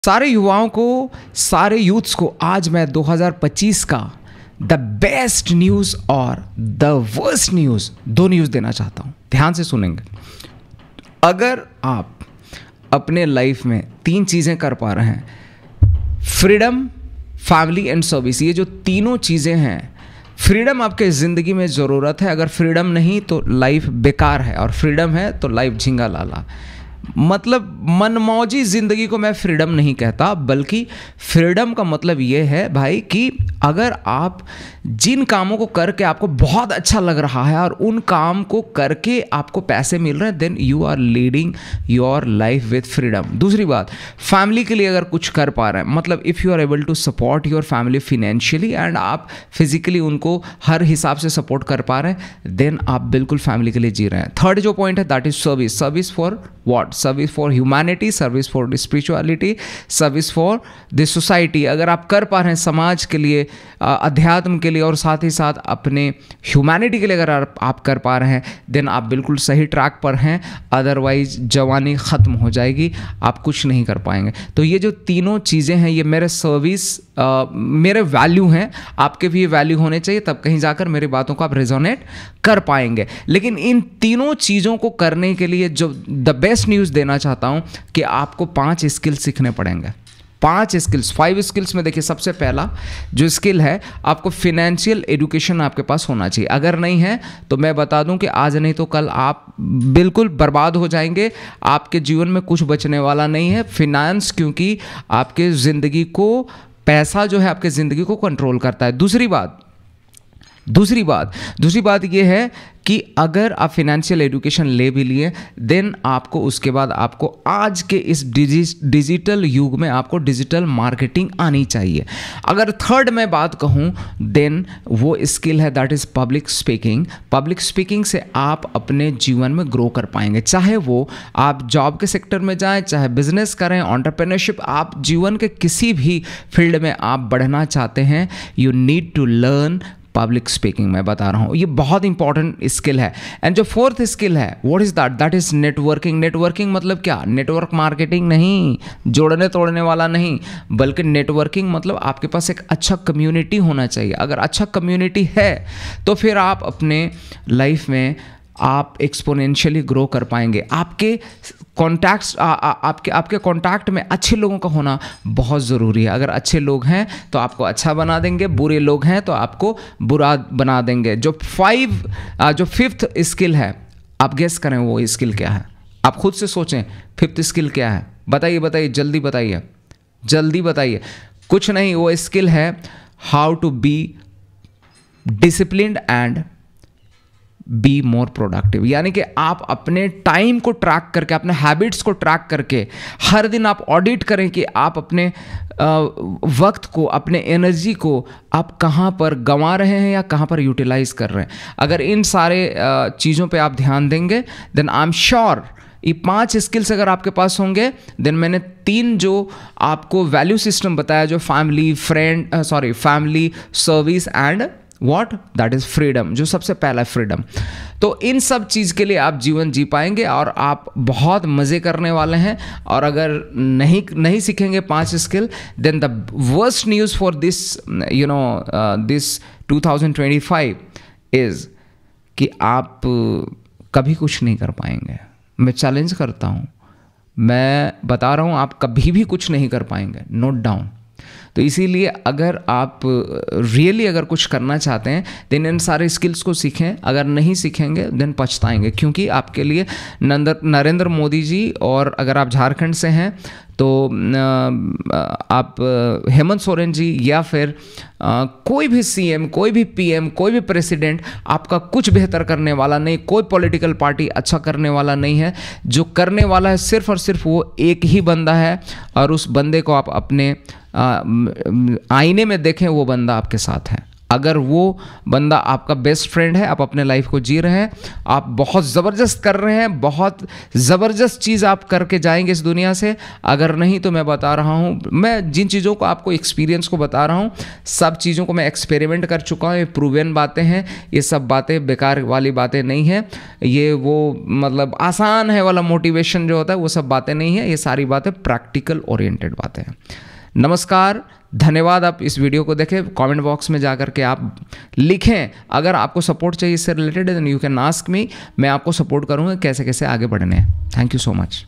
सारे युवाओं को, सारे यूथ्स को आज मैं 2025 का द बेस्ट न्यूज़ और द वर्स्ट न्यूज़, दो न्यूज़ देना चाहता हूँ। ध्यान से सुनेंगे। अगर आप अपने लाइफ में तीन चीज़ें कर पा रहे हैं, फ्रीडम, फैमिली एंड सर्विस, ये जो तीनों चीज़ें हैं, फ्रीडम आपके ज़िंदगी में ज़रूरत है। अगर फ्रीडम नहीं तो लाइफ बेकार है, और फ्रीडम है तो लाइफ झींगा लाला। मतलब मनमौजी ज़िंदगी को मैं फ्रीडम नहीं कहता, बल्कि फ्रीडम का मतलब ये है भाई कि अगर आप जिन कामों को करके आपको बहुत अच्छा लग रहा है और उन काम को करके आपको पैसे मिल रहे हैं, then you are leading your life with freedom. दूसरी बात, फैमिली के लिए अगर कुछ कर पा रहे हैं, मतलब if you are able to support your family financially and आप फिजिकली उनको हर हिसाब से सपोर्ट कर पा रहे हैं, देन आप बिल्कुल फैमिली के लिए जी रहे हैं। थर्ड जो पॉइंट है, that is service. Service for what? Service for humanity, service for spirituality, service for the society. अगर आप कर पा रहे हैं समाज के लिए, अध्यात्म के लिए और साथ ही साथ अपने ह्यूमैनिटी के लिए अगर आप कर पा रहे हैं, देन आप बिल्कुल सही ट्रैक पर हैं। अदरवाइज जवानी ख़त्म हो जाएगी, आप कुछ नहीं कर पाएंगे। तो ये जो तीनों चीज़ें हैं, ये मेरे सर्विस, मेरे वैल्यू हैं। आपके भी ये वैल्यू होने चाहिए, तब कहीं जाकर मेरी बातों को आप रेजोनेट कर पाएंगे। लेकिन इन तीनों चीज़ों को करने के लिए जो द बेस्ट न्यूज़ देना चाहता हूँ कि आपको 5 स्किल सीखने पड़ेंगे। 5 स्किल्स, 5 स्किल्स में देखिए, सबसे पहला जो स्किल है, आपको फिनेंशियल एजुकेशन आपके पास होना चाहिए। अगर नहीं है तो मैं बता दूं कि आज नहीं तो कल आप बिल्कुल बर्बाद हो जाएंगे। आपके जीवन में कुछ बचने वाला नहीं है। फिनेंस, क्योंकि आपके ज़िंदगी को, पैसा जो है आपके ज़िंदगी को कंट्रोल करता है। दूसरी बात यह है कि अगर आप फिनेंशियल एजुकेशन ले भी लिए, देन आपको उसके बाद आपको आज के इस डिजिटल युग में आपको डिजिटल मार्केटिंग आनी चाहिए। अगर थर्ड मैं बात कहूँ, देन वो स्किल है, that is public speaking. Public speaking से आप अपने जीवन में ग्रो कर पाएंगे। चाहे वो आप जॉब के सेक्टर में जाएं, चाहे बिजनेस करें, एंटरप्रेन्योरशिप, आप जीवन के किसी भी फील्ड में आप बढ़ना चाहते हैं, you need to learn public speaking. मैं बता रहा हूँ, ये बहुत इंपॉर्टेंट स्किल है। एंड जो फोर्थ स्किल है, what is that? That is networking. Networking मतलब क्या? नेटवर्क मार्केटिंग नहीं, जोड़ने तोड़ने वाला नहीं, बल्कि नेटवर्किंग मतलब आपके पास एक अच्छा कम्युनिटी होना चाहिए। अगर अच्छा कम्युनिटी है तो फिर आप अपने लाइफ में आप एक्सपोनेंशियली ग्रो कर पाएंगे। आपके कॉन्टैक्ट्स, आपके कॉन्टैक्ट में अच्छे लोगों का होना बहुत ज़रूरी है। अगर अच्छे लोग हैं तो आपको अच्छा बना देंगे, बुरे लोग हैं तो आपको बुरा बना देंगे। जो फिफ्थ स्किल है, आप गेस करें वो स्किल क्या है? आप खुद से सोचें, फिफ्थ स्किल क्या है? बताइए, जल्दी बताइए। कुछ नहीं, वो स्किल है how to be disciplined and be more productive. यानी कि आप अपने टाइम को ट्रैक करके, अपने हैबिट्स को ट्रैक करके हर दिन आप ऑडिट करें कि आप अपने वक्त को, अपने एनर्जी को आप कहाँ पर गंवा रहे हैं या कहाँ पर यूटिलाइज कर रहे हैं। अगर इन सारे चीज़ों पे आप ध्यान देंगे, देन आई एम श्योर ये 5 स्किल्स अगर आपके पास होंगे, देन मैंने 3 जो आपको वैल्यू सिस्टम बताया, जो family, family, service and what, that is freedom, जो सबसे पहला है फ्रीडम। तो इन सब चीज़ के लिए आप जीवन जी पाएंगे और आप बहुत मज़े करने वाले हैं। और अगर नहीं सीखेंगे 5 skill, then the worst news for this this 2025 is कि आप कभी कुछ नहीं कर पाएंगे। मैं चैलेंज करता हूँ, मैं बता रहा हूँ, आप कभी भी कुछ नहीं कर पाएंगे। Note down. तो इसीलिए अगर आप रियली अगर कुछ करना चाहते हैं, देन इन सारे स्किल्स को सीखें। अगर नहीं सीखेंगे देन पछताएंगे, क्योंकि आपके लिए नरेंद्र मोदी जी, और अगर आप झारखंड से हैं तो आप हेमंत सोरेन जी, या फिर कोई भी सीएम, कोई भी पीएम, कोई भी प्रेसिडेंट आपका कुछ बेहतर करने वाला नहीं। कोई पॉलिटिकल पार्टी अच्छा करने वाला नहीं है। जो करने वाला है सिर्फ और सिर्फ वो एक ही बंदा है, और उस बंदे को आप अपने आईने में देखें, वो बंदा आपके साथ है। अगर वो बंदा आपका बेस्ट फ्रेंड है, आप अपने लाइफ को जी रहे हैं, आप बहुत ज़बरदस्त कर रहे हैं, बहुत ज़बरदस्त चीज़ आप करके जाएंगे इस दुनिया से। अगर नहीं तो मैं बता रहा हूँ, मैं जिन चीज़ों को आपको एक्सपीरियंस को बता रहा हूँ, सब चीज़ों को मैं एक्सपेरिमेंट कर चुका हूँ। ये प्रूवन बातें हैं, ये सब बातें बेकार वाली बातें नहीं हैं। ये वो मतलब आसान है वाला मोटिवेशन जो होता है वो सब बातें नहीं है। ये सारी बातें प्रैक्टिकल ओरिएंटेड बातें हैं। नमस्कार, धन्यवाद। आप इस वीडियो को देखें, कमेंट बॉक्स में जा करके आप लिखें अगर आपको सपोर्ट चाहिए इससे related, then you can ask me. मैं आपको सपोर्ट करूँगा कैसे कैसे आगे बढ़ने हैं। Thank you so much.